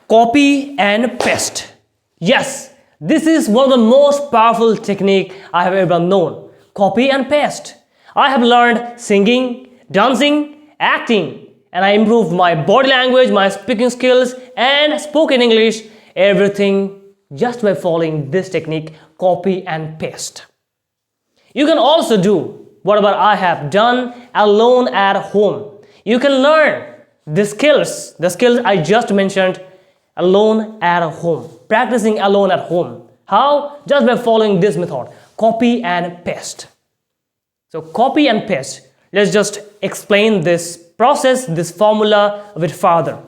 Copy and paste. Yes, this is one of the most powerful technique I have ever known. Copy and paste. I have learned singing, dancing, acting, and I improved my body language, my speaking skills, and spoken English, everything just by following this technique, copy and paste. You can also do whatever I have done alone at home. You can learn the skills I just mentioned alone at home, practicing alone at home. How? Just by following this method, copy and paste. So copy and paste. Let's just explain this process, this formula a bit further.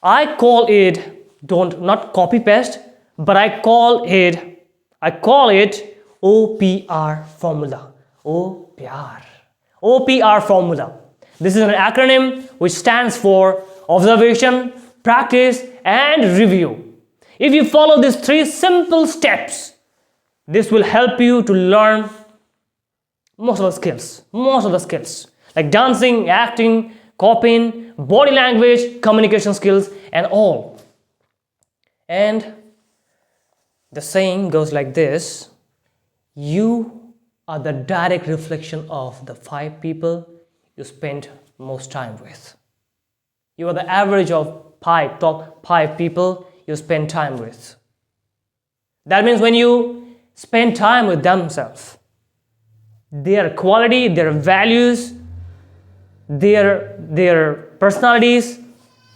I call it not copy paste, but I call it OPR formula. OPR formula. This is an acronym which stands for observation, practice, and review. If you follow these 3 simple steps, this will help you to learn most of the skills like dancing, acting, copying, body language, communication skills, and all. And the saying goes like this: you are the direct reflection of the 5 people you spend most time with. You are the average of top 5 people you spend time with. That means when you spend time with themselves, their quality, their values, their personalities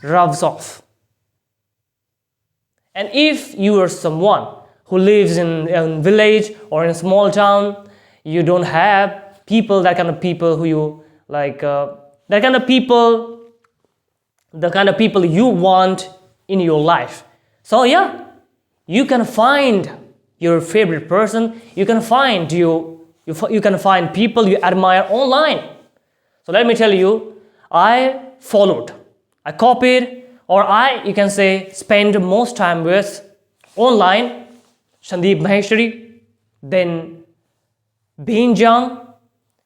rubs off. And if you are someone who lives in a village or in a small town, you don't have people, that kind of people who you like, the kind of people you want in your life. So yeah, you can find your favorite person, you can find people you admire online. So let me tell you, I copied, or you can say spend most time with online Sandeep Maheshwari, then Bean Jung,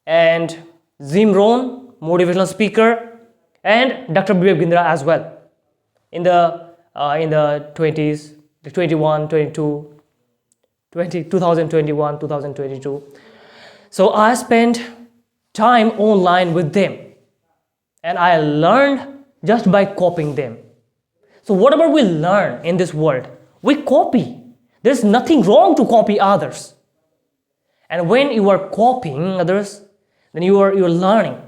and Jim Rohn, motivational speaker, and Dr. Vivek Bindra as well. In the 20s, 2021, 2022. So I spent time online with them, and I learned just by copying them. So whatever we learn in this world, we copy. There's nothing wrong to copy others. And when you are copying others, then you are learning.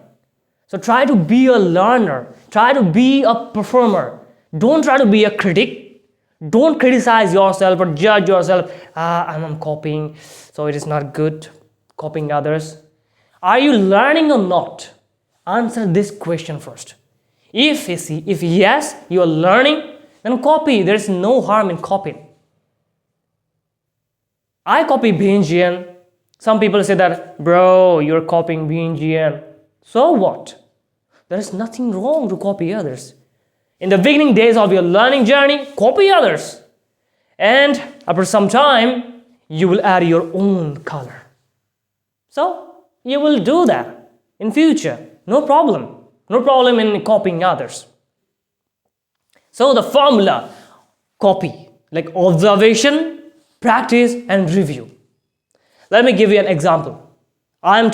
So try to be a learner. Try to be a performer. Don't try to be a critic. Don't criticize yourself or judge yourself. I'm copying, so it is not good copying others. Are you learning or not? Answer this question first. If yes, you are learning, then copy. There is no harm in copying. I copy Bean Jian. Some people say that, bro, you're copying Bean Jian. So what? There is nothing wrong to copy others. In the beginning days of your learning journey, copy others. And after some time, you will add your own color. So you will do that in future. No problem. No problem in copying others. So the formula, copy, like observation, practice, and review. Let me give you an example. I'm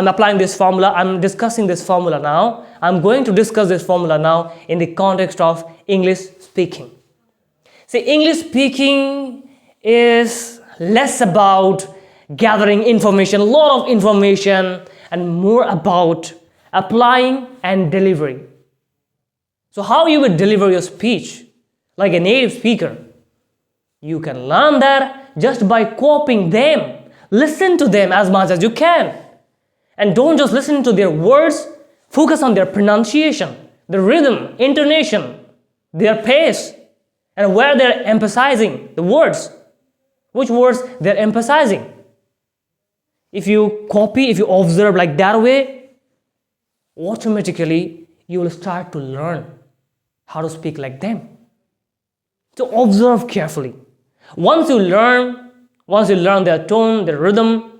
applying this formula, I'm discussing this formula now. I'm going to discuss this formula now in the context of English speaking. See, English speaking is less about gathering information, a lot of information, and more about applying and delivering. So how you would deliver your speech like a native speaker? You can learn that just by copying them. Listen to them as much as you can. And don't just listen to their words, focus on their pronunciation, the rhythm, intonation, their pace, and where they're emphasizing the words, which words they're emphasizing. If you copy, if you observe like that way, automatically you will start to learn how to speak like them. So observe carefully. Once you learn their tone, their rhythm,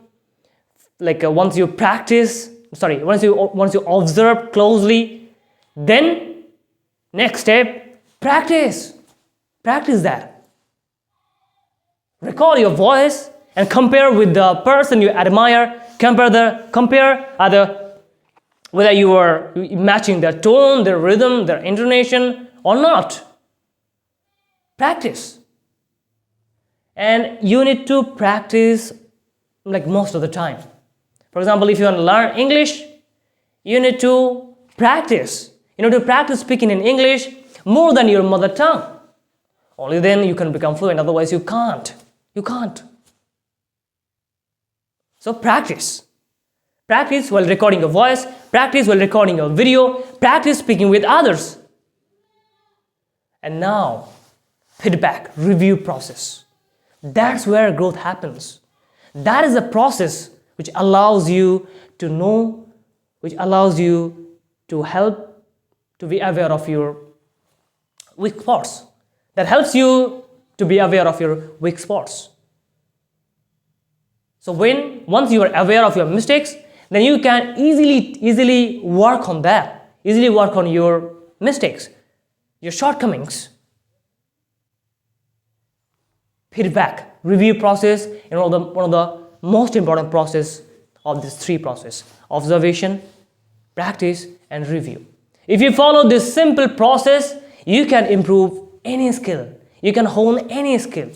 once you observe closely, then next step, practice. Practice that. Record your voice and compare with the person you admire. Compare either whether you are matching their tone, their rhythm, their intonation or not. Practice. And you need to practice like most of the time. For example, if you want to learn English, you need to practice. You need to practice speaking in English more than your mother tongue. Only then you can become fluent, otherwise you can't. You can't. So practice. Practice while recording your voice, practice while recording your video, practice speaking with others. And now, feedback, review process. That's where growth happens. That is a process which allows you to know, which allows you to help to be aware of your weak spots. That helps you to be aware of your weak spots. So once you are aware of your mistakes, then you can easily work on that. Easily work on your mistakes, your shortcomings. Feedback, review process, and one of the most important process of these three processes: observation, practice, and review. If you follow this simple process, you can improve any skill. You can hone any skill,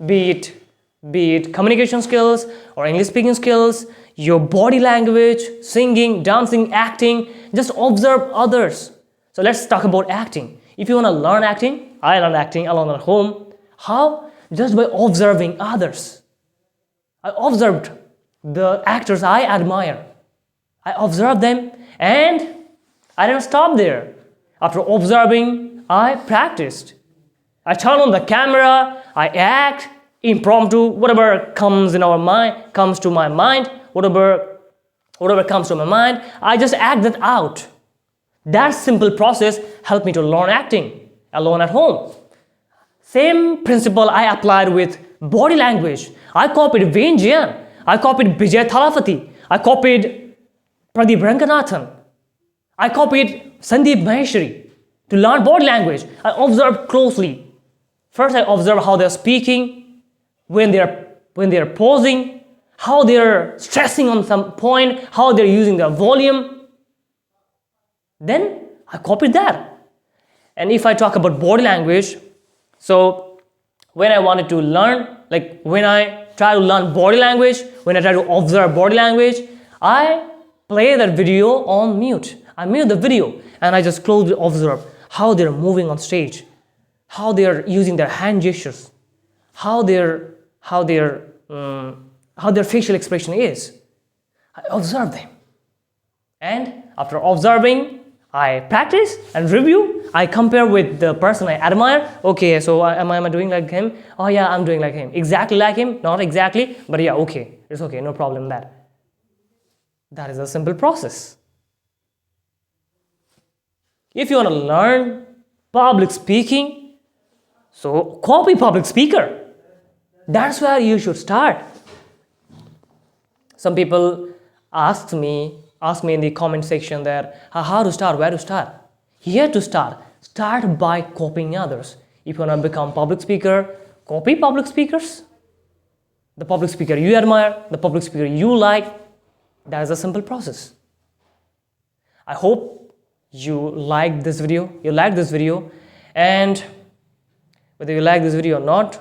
be it communication skills or English speaking skills, your body language, singing, dancing, acting. Just observe others. So let's talk about acting. If you want to learn acting, I learned acting alone at home. How? Just by observing others. I observed the actors I admire. I observed them and I didn't stop there. After observing, I practiced. I turn on the camera, I act, impromptu, whatever comes to my mind, whatever comes to my mind, I just act that out. That simple process helped me to learn acting alone at home. Same principle I applied with body language. I copied Wayne Jian. I copied Vijay Thalapathy. I copied Pradeep Ranganathan. I copied Sandeep Maheshwari. To learn body language, I observed closely. First, I observe how they're speaking, when they're posing, how they're stressing on some point, how they're using their volume. Then I copied that. And if I talk about body language, so when I wanted to learn, like when I try to learn body language, when I try to observe body language, I play that video on mute. I mute the video and I just closely observe how they're moving on stage, how they're using their hand gestures, how their facial expression is. I observe them. And after observing, I practice and review. I compare with the person I admire. Okay, so am I doing like him? Oh yeah, I'm doing like him. Exactly like him? Not exactly, but yeah, okay. It's okay, no problem that. That is a simple process. If you want to learn public speaking, so copy public speaker. That's where you should start. Some people ask me in the comment section that how to start, where to start. Here to start. Start by copying others. If you want to become public speaker, copy public speakers. The public speaker you admire, the public speaker you like. That is a simple process. I hope you liked this video. And whether you like this video or not,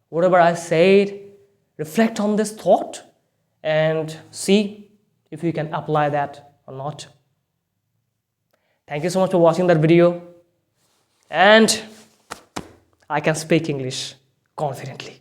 whatever I said, reflect on this thought and see if you can apply that or not. Thank you so much for watching that video. And I can speak English confidently.